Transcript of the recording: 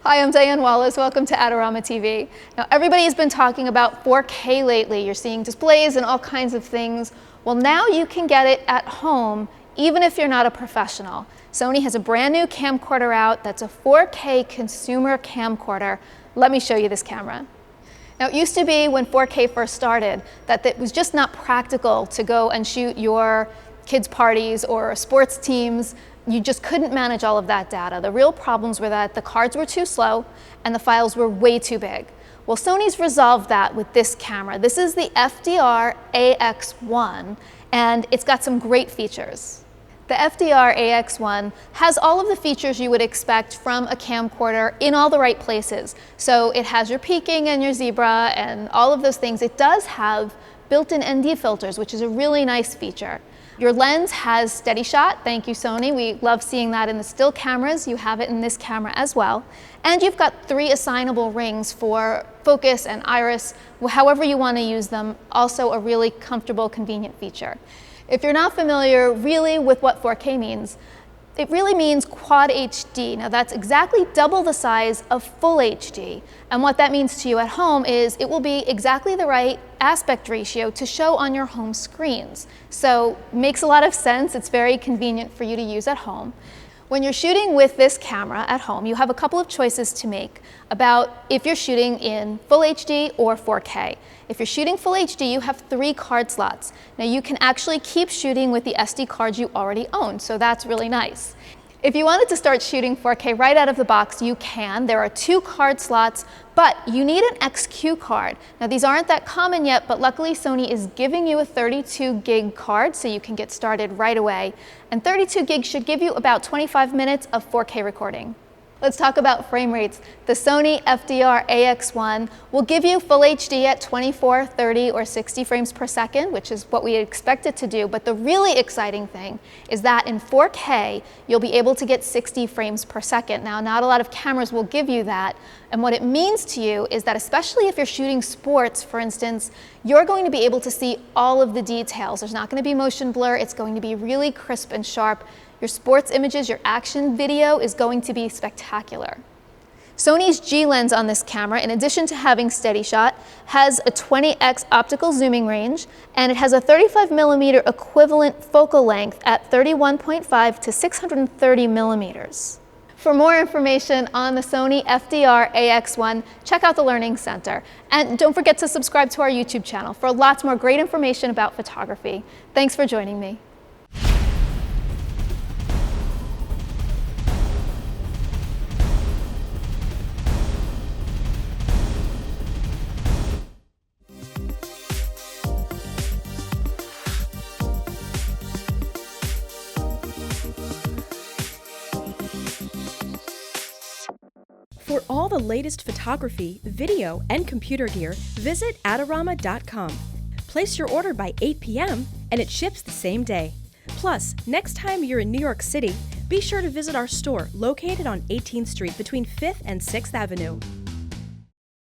Hi, I'm Diane Wallace. Welcome to AdoramaTV. Now, everybody has been talking about 4K lately. You're seeing displays and all kinds of things. Well, now you can get it at home, even if you're not a professional. Sony has a brand new camcorder out that's a 4K consumer camcorder. Let me show you this camera. Now, it used to be when 4K first started that it was just not practical to go and shoot your kids' parties or sports teams. You just couldn't manage all of that data. The real problems were that the cards were too slow and the files were way too big. Well, Sony's resolved that with this camera. This is the FDR AX-1, and it's got some great features. The FDR AX-1 has all of the features you would expect from a camcorder in all the right places. So it has your peaking and your zebra and all of those things. It does have built-in ND filters, which is a really nice feature. Your lens has steady shot. Thank you, Sony. We love seeing that in the still cameras. You have it in this camera as well. And you've got 3 assignable rings for focus and iris, however you want to use them. Also a really comfortable, convenient feature. If you're not familiar really with what 4K means, it really means quad HD. Now that's exactly double the size of full HD. And what that means to you at home is it will be exactly the right aspect ratio to show on your home screens. So makes a lot of sense. It's very convenient for you to use at home. When you're shooting with this camera at home, you have a couple of choices to make about if you're shooting in full HD or 4K. If you're shooting full HD, you have 3 card slots. Now you can actually keep shooting with the SD cards you already own, so that's really nice. If you wanted to start shooting 4K right out of the box, you can. There are 2 card slots, but you need an XQ card. Now these aren't that common yet, but luckily Sony is giving you a 32 gig card so you can get started right away. And 32 gigs should give you about 25 minutes of 4K recording. Let's talk about frame rates. The Sony FDR AX-1 will give you full HD at 24, 30, or 60 frames per second, which is what we expect it to do. But the really exciting thing is that in 4K, you'll be able to get 60 frames per second. Now, not a lot of cameras will give you that. And what it means to you is that especially if you're shooting sports, for instance, you're going to be able to see all of the details. There's not going to be motion blur. It's going to be really crisp and sharp. Your sports images, your action video is going to be spectacular. Sony's G lens on this camera, in addition to having steady shot, has a 20x optical zooming range, and it has a 35mm equivalent focal length at 31.5 to 630 millimeters. For more information on the Sony FDR AX-1, check out the Learning Center. And don't forget to subscribe to our YouTube channel for lots more great information about photography. Thanks for joining me. For all the latest photography, video, and computer gear, visit Adorama.com. Place your order by 8 p.m. and it ships the same day. Plus, next time you're in New York City, be sure to visit our store located on 18th Street between 5th and 6th Avenue.